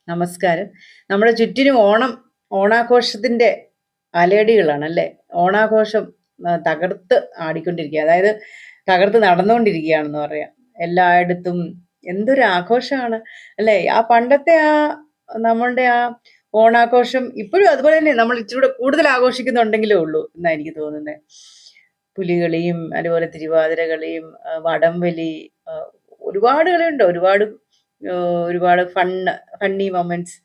നമസ്കാരം. നമ്മുടെ ചുറ്റിനും ഓണാഘോഷത്തിന്റെ അലയടികളാണല്ലേ? ഓണാഘോഷം തകർത്ത് ആടിക്കൊണ്ടിരിക്കുക. അതായത് തകർത്ത് നടന്നുകൊണ്ടിരിക്കുകയാണെന്ന് പറയാം. എല്ലായിടത്തും എന്തൊരു ആഘോഷമാണ് അല്ലേ? ആ പണ്ടത്തെ നമ്മളുടെ ഓണാഘോഷം ഇപ്പോഴും അതുപോലെ തന്നെ നമ്മൾ ഇച്ചിരൂടെ കൂടുതൽ ആഘോഷിക്കുന്നുണ്ടെങ്കിലേ ഉള്ളൂ എന്നാ എനിക്ക് തോന്നുന്നത്. പുലികളിയും അതുപോലെ തിരുവാതിരകളിയും വടംവലി, ഒരുപാട് കളിയുണ്ട്. ഒരുപാട് ഫണ്ണി മൊമെന്റ്സ്,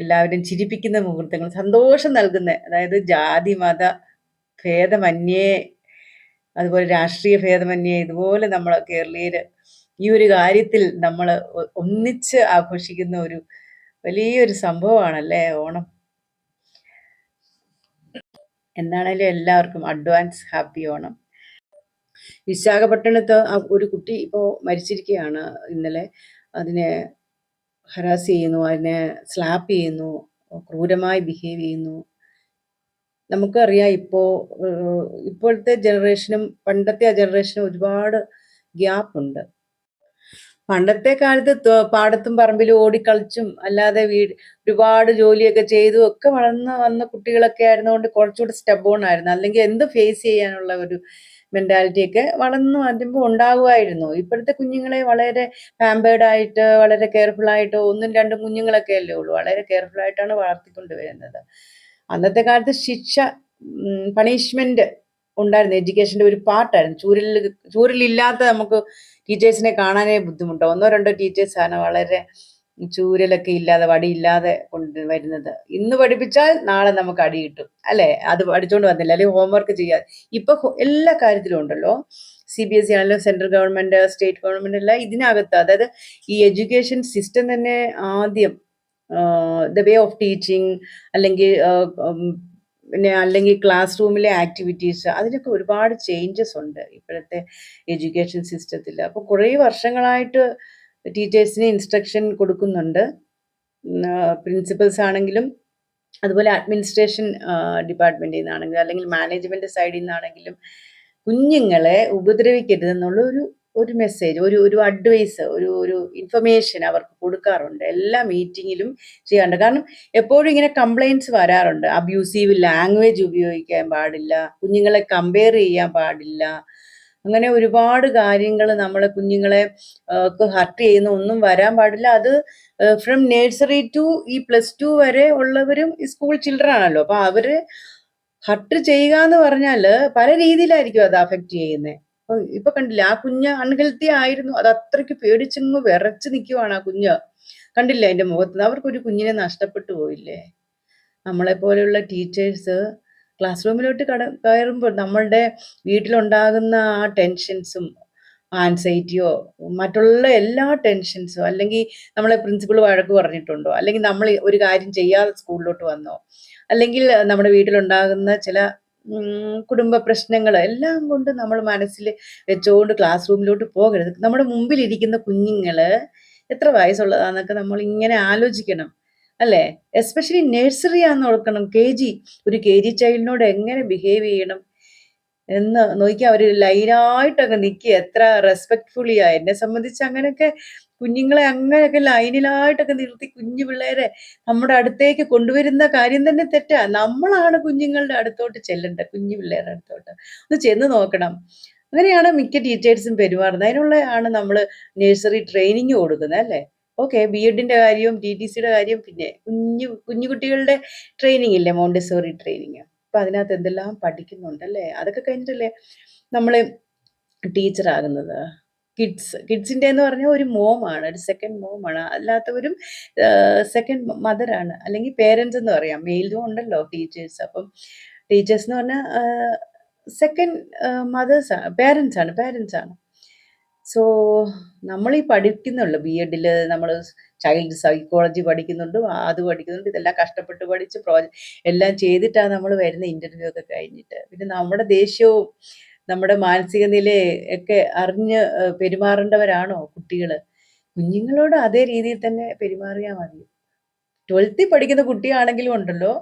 എല്ലാവരും ചിരിപ്പിക്കുന്ന മുഹൂർത്തങ്ങൾ, സന്തോഷം നൽകുന്ന, അതായത് ജാതി മത ഭേദമന്യേ, അതുപോലെ രാഷ്ട്രീയ ഭേദമന്യേ, ഇതുപോലെ നമ്മൾ കേരളീയര് ഈ ഒരു കാര്യത്തിൽ നമ്മൾ ഒന്നിച്ച് ആഘോഷിക്കുന്ന ഒരു വലിയൊരു സംഭവമാണല്ലേ ഓണം. എന്താണേലും എല്ലാവർക്കും അഡ്വാൻസ് ഹാപ്പി ഓണം. വിശാഖപട്ടണത്ത് ഒരു കുട്ടി ഇപ്പോൾ മരിച്ചിരിക്കുകയാണ് ഇന്നലെ. അതിനെ ഹരാസ് ചെയ്യുന്നു, അതിനെ സ്ലാപ്പ് ചെയ്യുന്നു, ക്രൂരമായി ബിഹേവ് ചെയ്യുന്നു. നമുക്കറിയാം ഇപ്പോഴത്തെ ജനറേഷനും പണ്ടത്തെ ആ ജനറേഷനും ഒരുപാട് ഗ്യാപ്പുണ്ട്. പണ്ടത്തെ കാലത്ത് പാടത്തും പറമ്പിലും ഓടിക്കളിച്ചും അല്ലാതെ ഒരുപാട് ജോലിയൊക്കെ ചെയ്തും ഒക്കെ വളർന്ന് വന്ന കുട്ടികളൊക്കെ ആയിരുന്നുകൊണ്ട് കുറച്ചുകൂടി സ്റ്റബോൺ ആയിരുന്നു. അല്ലെങ്കിൽ എന്ത് ഫേസ് ചെയ്യാനുള്ള ഒരു മെന്റാലിറ്റി ഒക്കെ വളർന്നു വരുമ്പോൾ ഉണ്ടാകുമായിരുന്നു. ഇപ്പോഴത്തെ കുഞ്ഞുങ്ങളെ വളരെ പാമ്പേർഡ് ആയിട്ട്, വളരെ കെയർഫുൾ ആയിട്ട്, ഒന്നും രണ്ടും കുഞ്ഞുങ്ങളൊക്കെ അല്ലേ ഉള്ളൂ, വളരെ കെയർഫുൾ ആയിട്ടാണ് വളർത്തിക്കൊണ്ടുവരുന്നത്. അന്നത്തെ കാലത്ത് ശിക്ഷ, പണിഷ്മെന്റ് ഉണ്ടായിരുന്നു. എഡ്യൂക്കേഷന്റെ ഒരു പാർട്ടായിരുന്നു. ചൂരലില്ലാത്ത നമുക്ക് ടീച്ചേഴ്സിനെ കാണാനേ ബുദ്ധിമുട്ടോ. ഒന്നോ രണ്ടോ ടീച്ചേഴ്സാണ് വളരെ ചൂരലൊക്കെ ഇല്ലാതെ, വടിയില്ലാതെ വരുന്നത്. ഇന്ന് പഠിപ്പിച്ചാൽ നാളെ നമുക്ക് അടി കിട്ടും അല്ലേ? അത് പഠിച്ചുകൊണ്ട് വന്നില്ല, അല്ലെങ്കിൽ ഹോംവർക്ക് ചെയ്യാതെ. ഇപ്പൊ എല്ലാ കാര്യത്തിലും ഉണ്ടല്ലോ. CBSE ആണെങ്കിലും സെൻട്രൽ ഗവൺമെന്റ്, സ്റ്റേറ്റ് ഗവൺമെന്റ് എല്ലാം ഇതിനകത്ത്, അതായത് ഈ എഡ്യൂക്കേഷൻ സിസ്റ്റം തന്നെ ആദ്യം ദ വേ ഓഫ് ടീച്ചിങ്, അല്ലെങ്കിൽ ക്ലാസ് റൂമിലെ ആക്ടിവിറ്റീസ്, അതിനൊക്കെ ഒരുപാട് ചേഞ്ചസ് ഉണ്ട് ഇപ്പോഴത്തെ എഡ്യൂക്കേഷൻ സിസ്റ്റത്തിൽ. അപ്പോൾ കുറേ വർഷങ്ങളായിട്ട് ടീച്ചേഴ്സിന് ഇൻസ്ട്രക്ഷൻ കൊടുക്കുന്നുണ്ട്. പ്രിൻസിപ്പൽസ് ആണെങ്കിലും, അതുപോലെ അഡ്മിനിസ്ട്രേഷൻ ഡിപ്പാർട്ട്മെന്റിൽ നിന്നാണെങ്കിലും, അല്ലെങ്കിൽ മാനേജ്മെന്റ് സൈഡിൽ നിന്നാണെങ്കിലും കുഞ്ഞുങ്ങളെ ഉപദ്രവിക്കരുതെന്നുള്ള ഒരു മെസ്സേജ്, ഒരു അഡ്വൈസ്, ഒരു ഇൻഫർമേഷൻ അവർക്ക് കൊടുക്കാറുണ്ട്. എല്ലാ മീറ്റിങ്ങിലും ചെയ്യാറുണ്ട്. കാരണം എപ്പോഴും ഇങ്ങനെ കംപ്ലൈൻറ്റ്സ് വരാറുണ്ട്. അബ്യൂസീവ് ലാംഗ്വേജ് ഉപയോഗിക്കാൻ പാടില്ല, കുഞ്ഞുങ്ങളെ കമ്പയർ ചെയ്യാൻ പാടില്ല, അങ്ങനെ ഒരുപാട് കാര്യങ്ങൾ നമ്മളെ കുഞ്ഞുങ്ങളെ ഹർട്ട് ചെയ്യുന്ന ഒന്നും വരാൻ പാടില്ല. അത് ഫ്രം നേഴ്സറി ടു ഈ +2 വരെ ഉള്ളവരും സ്കൂൾ ചിൽഡ്രൻ ആണല്ലോ. അപ്പൊ അവര് ഹർട്ട് ചെയ്യുക എന്ന് പറഞ്ഞാല് പല രീതിയിലായിരിക്കും അത് അഫക്റ്റ് ചെയ്യുന്നത്. ഇപ്പൊ കണ്ടില്ല, ആ കുഞ്ഞ് അൺഹെൽത്തി ആയിരുന്നു. അത് അത്രയ്ക്ക് പേടിച്ചങ്ങ് വിറച്ച് നിൽക്കുവാണ് ആ കുഞ്ഞ്. കണ്ടില്ല അതിന്റെ മുഖത്ത്? അവർക്കൊരു കുഞ്ഞിനെ നഷ്ടപ്പെട്ടു പോയില്ലേ? നമ്മളെ പോലെയുള്ള ടീച്ചേഴ്സ് ക്ലാസ് റൂമിലോട്ട് കയറുമ്പോൾ നമ്മളുടെ വീട്ടിലുണ്ടാകുന്ന ആ ടെൻഷൻസും ആൻസൈറ്റിയോ മറ്റുള്ള എല്ലാ ടെൻഷൻസോ, അല്ലെങ്കിൽ നമ്മളെ പ്രിൻസിപ്പൾ വഴക്ക് പറഞ്ഞിട്ടുണ്ടോ, അല്ലെങ്കിൽ നമ്മൾ ഒരു കാര്യം ചെയ്യാതെ സ്കൂളിലോട്ട് വന്നോ, അല്ലെങ്കിൽ നമ്മുടെ വീട്ടിലുണ്ടാകുന്ന ചില കുടുംബ പ്രശ്നങ്ങൾ എല്ലാം കൊണ്ട് നമ്മൾ മനസ്സിൽ വെച്ചുകൊണ്ട് ക്ലാസ് റൂമിലോട്ട് പോകരുത്. നമ്മുടെ മുമ്പിലിരിക്കുന്ന കുഞ്ഞുങ്ങള് എത്ര വയസ്സുള്ളതാന്നൊക്കെ നമ്മൾ ഇങ്ങനെ ആലോചിക്കണം അല്ലേ? എസ്പെഷ്യലി നഴ്സറി ആണെന്ന് ഓർക്കണം. ഒരു KG ചൈൽഡിനോട് എങ്ങനെ ബിഹേവ് ചെയ്യണം എന്ന് നോക്കിയാൽ അവർ ലൈനായിട്ടൊക്കെ നിൽക്കുക, എത്ര റെസ്പെക്ട്ഫുള്ളിയാ. എന്നെ സംബന്ധിച്ച് അങ്ങനെയൊക്കെ കുഞ്ഞുങ്ങളെ അങ്ങനെയൊക്കെ ലൈനിലായിട്ടൊക്കെ നിർത്തി കുഞ്ഞു പിള്ളേരെ നമ്മുടെ അടുത്തേക്ക് കൊണ്ടുവരുന്ന കാര്യം തന്നെ തെറ്റാ. നമ്മളാണ് കുഞ്ഞുങ്ങളുടെ അടുത്തോട്ട് ചെല്ലേണ്ടത്, കുഞ്ഞു പിള്ളേരുടെ അടുത്തോട്ട് ഒന്ന് ചെന്ന് നോക്കണം. അങ്ങനെയാണ് മിക്ക ടീച്ചേഴ്സും പെരുമാറുന്നത്. അതിനുള്ള നമ്മൾ നഴ്സറി ട്രെയിനിങ് കൊടുക്കുന്നത് അല്ലേ? ഓക്കെ, BEdന്റെ കാര്യവും TTCയുടെ കാര്യവും, പിന്നെ കുഞ്ഞു കുട്ടികളുടെ ട്രെയിനിങ് ഇല്ലേ, മോണ്ടിസോറി ട്രെയിനിങ്. അപ്പൊ അതിനകത്ത് എന്തെല്ലാം പഠിക്കുന്നുണ്ടല്ലേ? അതൊക്കെ കഴിഞ്ഞിട്ടല്ലേ നമ്മള് ടീച്ചറാകുന്നത്. കിഡ്സിന്റെ എന്ന് പറഞ്ഞാൽ ഒരു മോമാണ്, ഒരു സെക്കൻഡ് മോമാണ്. അല്ലാത്തവരും സെക്കൻഡ് മദറാണ്, അല്ലെങ്കിൽ പേരൻസ് എന്ന് പറയാം. മെയിലും ഉണ്ടല്ലോ ടീച്ചേഴ്സ്. അപ്പം ടീച്ചേഴ്സ് എന്ന് പറഞ്ഞാൽ സെക്കൻഡ് മദേഴ്സാണ്, പേരൻസ് ആണ്. സോ നമ്മൾ ഈ പഠിക്കുന്നുള്ളൂ. BEdൽ നമ്മൾ ചൈൽഡ് സൈക്കോളജി പഠിക്കുന്നുണ്ട്, അത് പഠിക്കുന്നുണ്ട്. ഇതെല്ലാം കഷ്ടപ്പെട്ട് പഠിച്ച് എല്ലാം ചെയ്തിട്ടാണ് നമ്മൾ വരുന്ന ഇന്റർവ്യൂ ഒക്കെ കഴിഞ്ഞിട്ട്. പിന്നെ നമ്മുടെ ദേഷ്യവും നമ്മുടെ മാനസിക നിലയൊക്കെ അറിഞ്ഞ് പെരുമാറേണ്ടവരാണോ കുട്ടികള്? കുഞ്ഞുങ്ങളോട് അതേ രീതിയിൽ തന്നെ പെരുമാറിയാൽ മതി. 12th പഠിക്കുന്ന കുട്ടിയാണെങ്കിലും ഉണ്ടല്ലോ,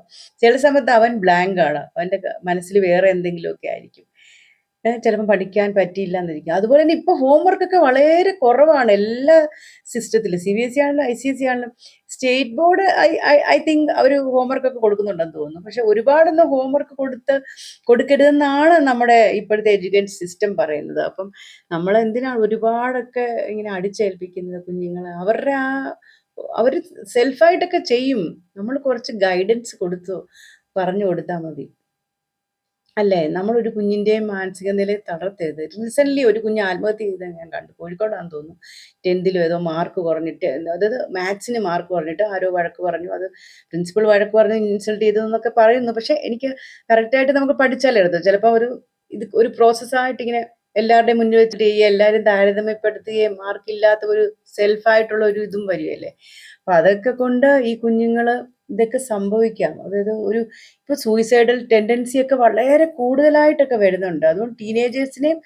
ചില സമയത്ത് അവൻ ബ്ലാങ്ക് ആണ്, അവൻ്റെ മനസ്സിൽ വേറെ എന്തെങ്കിലുമൊക്കെ ആയിരിക്കും. ചിലപ്പോൾ പഠിക്കാൻ പറ്റിയില്ല എന്നിരിക്കും. അതുപോലെ തന്നെ ഇപ്പൊ ഹോംവർക്കൊക്കെ വളരെ കുറവാണ് എല്ലാ സിസ്റ്റത്തിലും. CBSE ആണെങ്കിലും ICSE ആണെങ്കിലും സ്റ്റേറ്റ് ബോർഡ് ഐ തിങ്ക് അവർ ഹോംവർക്കൊക്കെ കൊടുക്കുന്നുണ്ടെന്ന് തോന്നുന്നു. പക്ഷെ ഒരുപാടൊന്നും ഹോംവർക്ക് കൊടുക്കരുതെന്നാണ് നമ്മുടെ ഇപ്പോഴത്തെ എഡ്യൂക്കേഷൻ സിസ്റ്റം പറയുന്നത്. അപ്പം നമ്മളെന്തിനാണ് ഒരുപാടൊക്കെ ഇങ്ങനെ അടിച്ചേൽപ്പിക്കുന്നത് കുഞ്ഞുങ്ങളെ? അവർ സെൽഫായിട്ടൊക്കെ ചെയ്യും. നമ്മൾ കുറച്ച് ഗൈഡൻസ് പറഞ്ഞു കൊടുത്താൽ മതി. അല്ലേ? നമ്മളൊരു കുഞ്ഞിൻ്റെയും മാനസിക നിലയെ തളർത്തരുത്. റീസെൻ്റ്ലി ഒരു കുഞ്ഞ് ആത്മഹത്യ ചെയ്തത് ഞാൻ കണ്ടു. കോഴിക്കോടാണെന്ന് തോന്നുന്നു. 10th ഏതോ മാർക്ക് കുറഞ്ഞിട്ട്, അതായത് മാത്സിന് മാർക്ക് കുറഞ്ഞിട്ട് ആരോ വഴക്ക് പറഞ്ഞു. അത് പ്രിൻസിപ്പൾ വഴക്ക് പറഞ്ഞ് ഇൻസൾട്ട് ചെയ്തു എന്നൊക്കെ പറയുന്നു. പക്ഷെ എനിക്ക് കറക്റ്റായിട്ട് നമുക്ക് പഠിച്ചാലേ എടുത്തു. ചിലപ്പോൾ ഒരു പ്രോസസ്സായിട്ട് എല്ലാവരുടെയും മുന്നിൽ വെച്ചിട്ട് ചെയ്യുക, എല്ലാവരും താരതമ്യപ്പെടുത്തുകയും മാർക്കില്ലാത്ത ഒരു സെൽഫായിട്ടുള്ള ഒരു ഇതും വരികയല്ലേ. അപ്പം അതൊക്കെ കൊണ്ട് ഈ കുഞ്ഞുങ്ങൾ ഇതൊക്കെ സംഭവിക്കാം. അതായത് ഇപ്പോൾ സൂയിസൈഡൽ ടെൻഡൻസി ഒക്കെ വളരെ കൂടുതലായിട്ടൊക്കെ വരുന്നുണ്ട്. അതുകൊണ്ട് ടീനേജേഴ്സിനെയും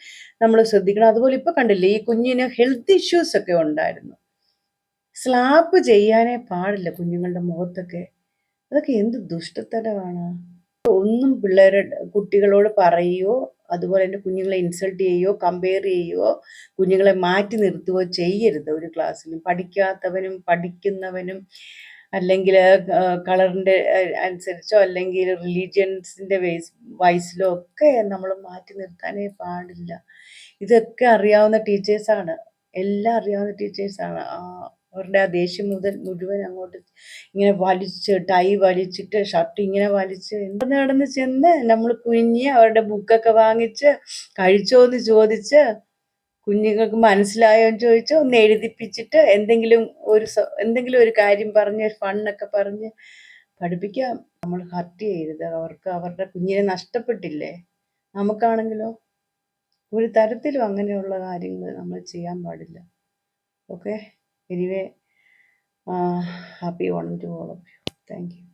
നമ്മൾ ശ്രദ്ധിക്കണം. അതുപോലെ ഇപ്പോൾ കണ്ടില്ലേ, ഈ കുഞ്ഞിന് ഹെൽത്ത് ഇഷ്യൂസ് ഒക്കെ ഉണ്ടായിരുന്നു. സ്ലാപ്പ് ചെയ്യാനേ പാടില്ല കുഞ്ഞുങ്ങളുടെ മുഖത്തൊക്കെ. അതൊക്കെ എന്ത് ദുഷ്ടത്തരമാണ്. ഒന്നും കുട്ടികളോട് പറയുകയോ അതുപോലെ തന്നെ കുഞ്ഞുങ്ങളെ ഇൻസൾട്ട് ചെയ്യുകയോ കമ്പയർ ചെയ്യുകയോ കുഞ്ഞുങ്ങളെ മാറ്റി നിർത്തുകയോ ചെയ്യരുത് ഒരു ക്ലാസ്സിലും. പഠിക്കാത്തവനും പഠിക്കുന്നവനും അല്ലെങ്കിൽ കളറിൻ്റെ അനുസരിച്ചോ അല്ലെങ്കിൽ റിലീജിയൻസിൻ്റെ വൈസിലോ ഒക്കെ നമ്മൾ മാറ്റി നിർത്താനേ പാടില്ല. ഇതൊക്കെ അറിയാവുന്ന ടീച്ചേഴ്സാണ്, എല്ലാം അറിയാവുന്ന ടീച്ചേഴ്സാണ്. അവരുടെ ആ ദേഷ്യം മുഴുവൻ അങ്ങോട്ട് ഇങ്ങനെ ടൈ വലിച്ചിട്ട് ഷർട്ട് ഇങ്ങനെ വലിച്ച് നടന്ന് ചെന്ന് നമ്മൾ കുഞ്ഞി അവരുടെ ബുക്കൊക്കെ വാങ്ങിച്ച് കഴിച്ചോന്ന് ചോദിച്ച് കുഞ്ഞുങ്ങൾക്ക് മനസ്സിലായോ എന്ന് ചോദിച്ച് ഒന്ന് എഴുതിപ്പിച്ചിട്ട് എന്തെങ്കിലും ഒരു കാര്യം പറഞ്ഞ് ഫണ്ണൊക്കെ പറഞ്ഞ് പഠിപ്പിക്കാം. നമ്മൾ ഹർട്ട് ചെയ്യരുത്. അവരുടെ കുഞ്ഞിനെ നഷ്ടപ്പെട്ടില്ലേ. നമുക്കാണെങ്കിലോ ഒരു തരത്തിലും അങ്ങനെയുള്ള കാര്യങ്ങൾ നമ്മൾ ചെയ്യാൻ പാടില്ല. Okay, anyway happy Onam to all of you. Thank U.